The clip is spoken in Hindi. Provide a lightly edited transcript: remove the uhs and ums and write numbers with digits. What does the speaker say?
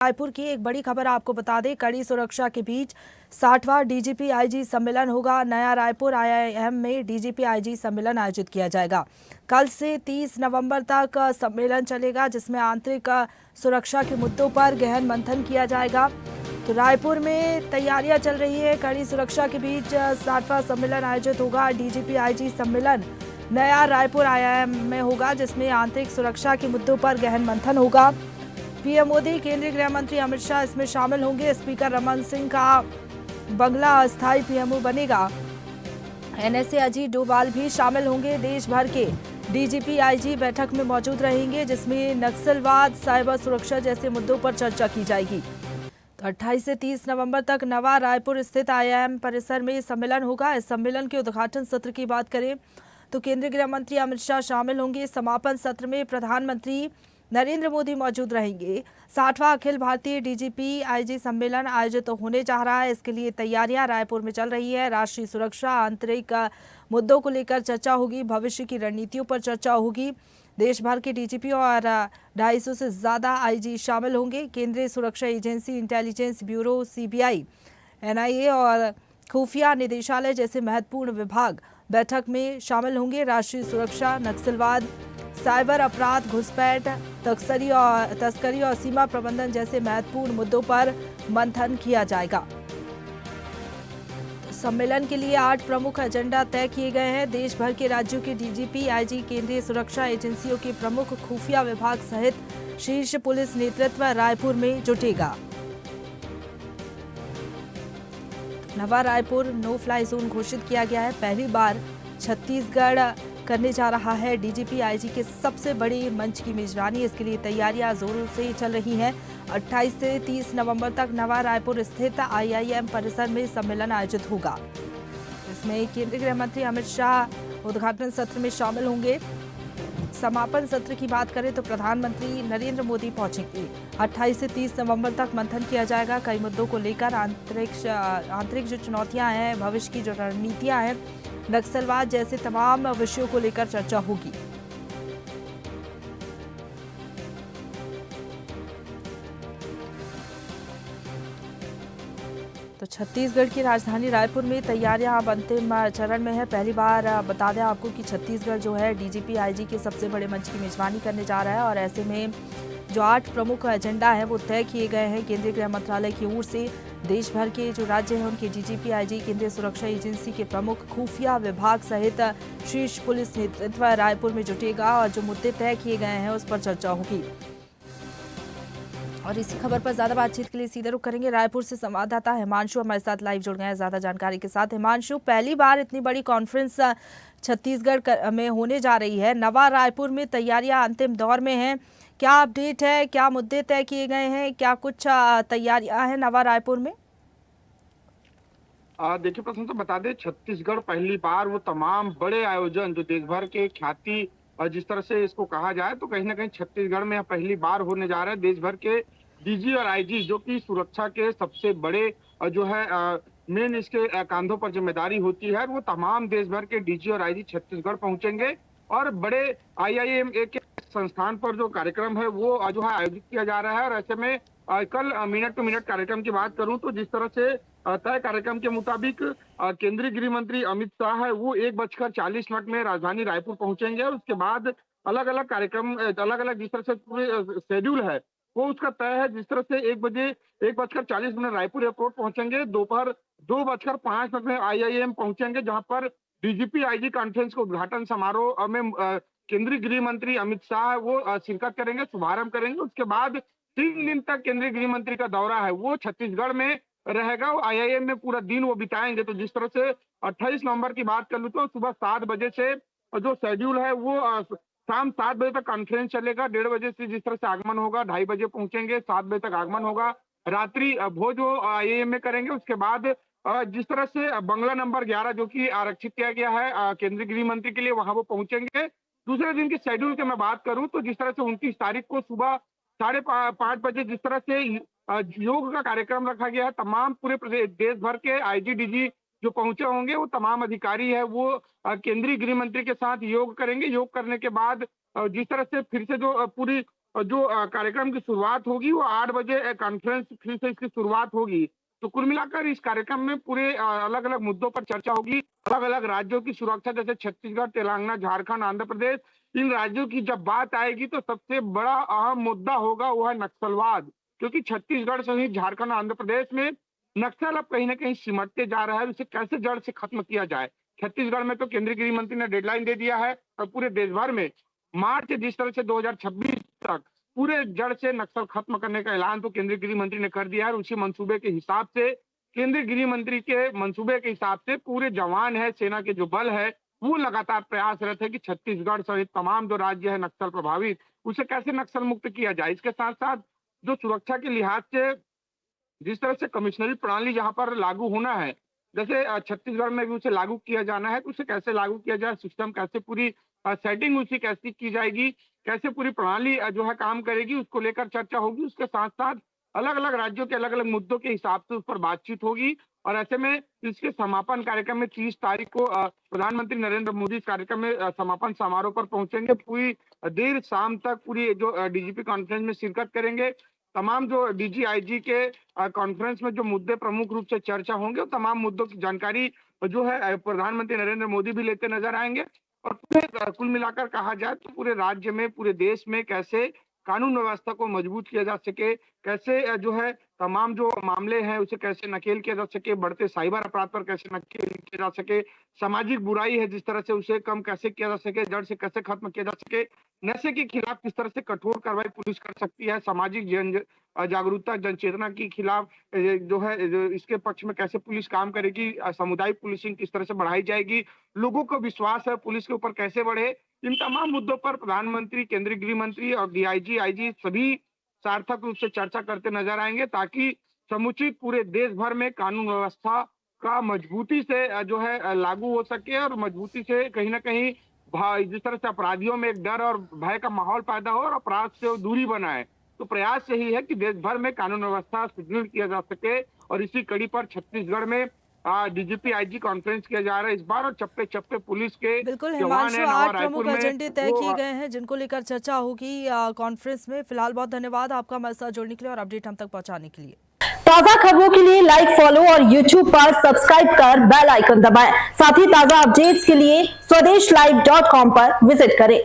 रायपुर की एक बड़ी खबर आपको बता दें, कड़ी सुरक्षा के बीच 60वां डीजीपी आईजी सम्मेलन होगा। नया रायपुर आईआईएम में डीजीपी आईजी सम्मेलन आयोजित किया जाएगा। कल से 30 नवंबर तक सम्मेलन चलेगा, जिसमें आंतरिक सुरक्षा के मुद्दों पर गहन मंथन किया जाएगा। तो रायपुर में तैयारियां चल रही है। कड़ी सुरक्षा के बीच 60वां सम्मेलन आयोजित होगा। डीजीपी आईजी सम्मेलन नया रायपुर आईआईएम में होगा, जिसमें आंतरिक सुरक्षा के मुद्दों पर गहन मंथन होगा। पीएम मोदी, केंद्रीय गृह मंत्री अमित शाह इसमें शामिल होंगे। स्पीकर रमन सिंह का बंगला अस्थायी पीएमओ बनेगा। एनएसए अजीत डोभाल भी शामिल होंगे। देश भर के डीजीपी आईजी बैठक में मौजूद रहेंगे, जिसमें नक्सलवाद, साइबर सुरक्षा जैसे मुद्दों पर चर्चा की जाएगी। तो 28 से 30 नवंबर तक नवा रायपुर स्थित आईआईएम परिसर में सम्मेलन होगा। इस सम्मेलन के उद्घाटन सत्र की बात करें तो केंद्रीय गृह मंत्री अमित शाह शामिल होंगे। समापन सत्र में प्रधानमंत्री नरेंद्र मोदी मौजूद रहेंगे। 60वां अखिल भारतीय डीजीपी आईजी सम्मेलन आयोजित होने जा रहा है। इसके लिए तैयारियां रायपुर में चल रही है। राष्ट्रीय सुरक्षा, आंतरिक मुद्दों को लेकर चर्चा होगी। भविष्य की रणनीतियों पर चर्चा होगी। देश भर के डीजीपी और 250 से ज्यादा आईजी शामिल होंगे। केंद्रीय सुरक्षा agency, intelligence bureau, CBI, NIA और खुफिया निदेशालय जैसे महत्वपूर्ण विभाग बैठक में शामिल होंगे। राष्ट्रीय सुरक्षा, नक्सलवाद, साइबर अपराध, घुसपैठ, तस्करी और सीमा प्रबंधन जैसे महत्वपूर्ण मुद्दों पर मंथन किया जाएगा। तो सम्मेलन के लिए 8 प्रमुख एजेंडा तय किए गए हैं। देश भर के राज्यों के डीजीपी आईजी, केंद्रीय सुरक्षा एजेंसियों के प्रमुख, खुफिया विभाग सहित शीर्ष पुलिस नेतृत्व रायपुर में जुटेगा। नवा रायपुर नो फ्लाई जोन घोषित किया गया है। पहली बार छत्तीसगढ़ करने जा रहा है डीजीपी आईजी के सबसे बड़ी मंच की मेजबानी। इसके लिए तैयारियां जोरों से चल रही हैं। 28 से 30 नवंबर तक नवा रायपुर स्थित आईआईएम परिसर में सम्मेलन आयोजित होगा। इसमें केंद्रीय गृह मंत्री अमित शाह उद्घाटन सत्र में शामिल होंगे। समापन सत्र की बात करें तो प्रधानमंत्री नरेंद्र मोदी पहुंचेंगे। 28 से 30 नवंबर तक मंथन किया जाएगा। कई मुद्दों को लेकर आंतरिक जो चुनौतियां हैं, भविष्य की जो रणनीतियां हैं, नक्सलवाद जैसे तमाम विषयों को लेकर चर्चा होगी। तो छत्तीसगढ़ की राजधानी रायपुर में तैयारियां अब अंतिम चरण में है। पहली बार बता दें आपको कि छत्तीसगढ़ जो है डीजीपी आईजी के सबसे बड़े मंच की मेजबानी करने जा रहा है। और ऐसे में जो 8 प्रमुख एजेंडा है वो तय किए गए हैं केंद्रीय गृह मंत्रालय की ओर से। देश भर के जो राज्य हैं उनके डीजीपी आईजी, केंद्रीय सुरक्षा एजेंसी के प्रमुख, खुफिया विभाग सहित शीर्ष पुलिस नेतृत्व रायपुर में जुटेगा और जो मुद्दे तय किए गए हैं उस पर चर्चा होगी। और इसी खबर पर ज्यादा बातचीत के लिए सीधे रुख करेंगे। रायपुर से संवाददाता हिमांशु हमारे साथ लाइव जुड़ गए हैं ज्यादा जानकारी के साथ। हिमांशु, पहली बार इतनी बड़ी कॉन्फ्रेंस छत्तीसगढ़ में होने जा रही है। नवा रायपुर में तैयारियां अंतिम दौर में हैं। क्या अपडेट है, क्या मुद्दे तय किए गए हैं, क्या कुछ तैयारियां हैं नवा रायपुर में? देखिए, प्रश्न तो बता दें, छत्तीसगढ़ पहली बार वो तमाम बड़े आयोजन जो देश भर के ख्याति जिस तरह से इसको कहा जाए तो कहीं ना कहीं छत्तीसगढ़ में पहली बार होने जा रहा है। देश भर के डीजी और आईजी जो कि सुरक्षा के सबसे बड़े जो है मेन इसके कांधों पर जिम्मेदारी होती है, वो तमाम देश भर के डीजी और आईजी छत्तीसगढ़ पहुंचेंगे और बड़े आईआईएम के संस्थान पर जो कार्यक्रम है वो जो है आयोजित किया जा रहा है। और ऐसे में कल मिनट टू मिनट कार्यक्रम की बात करूं तो जिस तरह से तय कार्यक्रम के मुताबिक केंद्रीय गृह मंत्री अमित शाह है वो 1:40 में राजधानी रायपुर पहुंचेंगे और उसके बाद अलग अलग कार्यक्रम, अलग अलग जिस तरह से पूरे शेड्यूल है वो उसका तय है। जिस तरह से 1:40 रायपुर एयरपोर्ट पहुंचेंगे, दोपहर 2:05 में आईआईएम पहुंचेंगे, जहां पर डीजीपी आईजी कॉन्फ्रेंस के उद्घाटन समारोह में केंद्रीय गृह मंत्री अमित शाह वो शिरकत करेंगे, शुभारंभ करेंगे। उसके बाद 3 दिन तक केंद्रीय गृह मंत्री का दौरा है वो छत्तीसगढ़ में रहेगा। आईआईएम में पूरा दिन वो बिताएंगे। तो जिस तरह से 28 नवंबर की बात कर लूं तो सुबह 7 बजे से जो शेड्यूल है वो शाम 7 बजे तक कॉन्फ्रेंस चलेगा। 1:30 बजे से जिस तरह से आगमन होगा, 2:30 बजे पहुंचेंगे, 7 बजे तक आगमन होगा। रात्रि भोज वो आईआईएम में करेंगे। उसके बाद जिस तरह से बंगला नंबर 11 जो कि आरक्षित किया गया है केंद्रीय गृह मंत्री के लिए, वहां वो पहुंचेंगे। दूसरे दिन के शेड्यूल की मैं बात करूं तो जिस तरह से 29 तारीख को सुबह 5:30 बजे जिस तरह से योग का कार्यक्रम रखा गया है, तमाम पूरे प्रदेश देश भर के आईजी डीजी जो पहुंचे होंगे वो तमाम अधिकारी है वो केंद्रीय गृह मंत्री के साथ योग करेंगे। योग करने के बाद जिस तरह से फिर से जो पूरी जो कार्यक्रम की शुरुआत होगी वो 8 बजे कॉन्फ्रेंस फिर से इसकी शुरुआत होगी। तो कुल मिलाकर इस कार्यक्रम में पूरे अलग अलग मुद्दों पर चर्चा होगी। अलग अलग राज्यों की सुरक्षा जैसे छत्तीसगढ़, तेलंगाना, झारखंड, आंध्र प्रदेश, इन राज्यों की जब बात आएगी तो सबसे बड़ा अहम मुद्दा होगा वो है नक्सलवाद। क्योंकि छत्तीसगढ़ सहित झारखंड, आंध्र प्रदेश में नक्सल अब कहीं ना कहीं सिमटते जा रहा है। उसे कैसे जड़ से खत्म किया जाए। छत्तीसगढ़ में तो केंद्रीय गृह मंत्री ने डेडलाइन दे दिया है और पूरे देश भर में मार्च जिस तरह से 2026 तक पूरे जड़ से नक्सल खत्म करने का ऐलान तो केंद्रीय गृह मंत्री ने कर दिया है। उसी मंसूबे के हिसाब से केंद्रीय गृह मंत्री के मंसूबे के हिसाब से पूरे जवान है, सेना के जो बल है, वो लगातार प्रयासरत है कि छत्तीसगढ़ सहित तमाम जो राज्य है नक्सल प्रभावित, उसे कैसे नक्सल मुक्त किया जाए। इसके साथ साथ जो सुरक्षा के लिहाज से जिस तरह से कमिश्नरी प्रणाली जहां पर लागू होना है, जैसे छत्तीसगढ़ में भी उसे लागू किया जाना है, तो उसे कैसे लागू किया जाए, सिस्टम कैसे पूरी सेटिंग उसकी कैसी की जाएगी, कैसे पूरी प्रणाली जो है काम करेगी, उसको लेकर चर्चा होगी। उसके साथ साथ अलग अलग राज्यों के अलग अलग मुद्दों के हिसाब से उस पर बातचीत होगी। और ऐसे में इसके समापन कार्यक्रम में 30 तारीख को प्रधानमंत्री नरेंद्र मोदी इस कार्यक्रम में समापन समारोह पर पहुंचेंगे। पूरी देर शाम तक पूरी जो डीजीपी कॉन्फ्रेंस में शिरकत करेंगे। तमाम जो डीजी आईजी के कॉन्फ्रेंस में जो मुद्दे प्रमुख रूप से चर्चा होंगे, तमाम मुद्दों की जानकारी जो है प्रधानमंत्री नरेंद्र मोदी भी लेते नजर आएंगे। और पूरे कुल मिलाकर कहा जाए तो पूरे राज्य में, पूरे देश में कैसे कानून व्यवस्था को मजबूत किया जा सके, कैसे जो है तमाम जो मामले हैं उसे कैसे नकेल किया जा सके, बढ़ते साइबर अपराध पर कैसे नकेल किया जा सके, सामाजिक बुराई है जिस तरह से उसे कम कैसे किया जा सके, जड़ से कैसे खत्म किया जा सके, नशे के खिलाफ किस तरह से कठोर कार्रवाई पुलिस कर सकती है, सामाजिक जागरूकता जनचेतना के खिलाफ जो है इसके पक्ष में कैसे पुलिस काम करेगी, सामुदायिक पुलिसिंग किस तरह से बढ़ाई जाएगी, लोगों को विश्वास है पुलिस के ऊपर कैसे बढ़े। इन तमाम मुद्दों पर प्रधानमंत्री, केंद्रीय गृह मंत्री और डीआईजी, आईजी सभी सार्थक रूप से चर्चा करते नजर आएंगे, ताकि समुचित पूरे देश भर में कानून व्यवस्था का मजबूती से जो है लागू हो सके और मजबूती से कहीं ना कहीं जिस तरह से अपराधियों में एक डर और भय का माहौल पैदा हो और अपराध से दूरी बनाए। तो प्रयास यही है कि देश भर में कानून व्यवस्था सुदृढ़ किया जा सके। और इसी कड़ी पर छत्तीसगढ़ में डीजीपी आईजी कॉन्फ्रेंस किया जा रहा है इस बार। और चप्पे चप्पे पुलिस के बिल्कुल जवान हिमांशु, है 8 नवा रायपुर प्रमुख में एजेंडे तय वो किए गए हैं जिनको लेकर चर्चा होगी कॉन्फ्रेंस में। फिलहाल बहुत धन्यवाद आपका हमारे साथ जुड़ने के लिए और अपडेट हम तक पहुंचाने के लिए। ताजा खबरों के लिए लाइक, फॉलो और YouTube पर सब्सक्राइब कर बेल आइकन दबाएं। साथ ही ताजा अपडेट्स के लिए स्वदेशलाइव.com पर विजिट करें।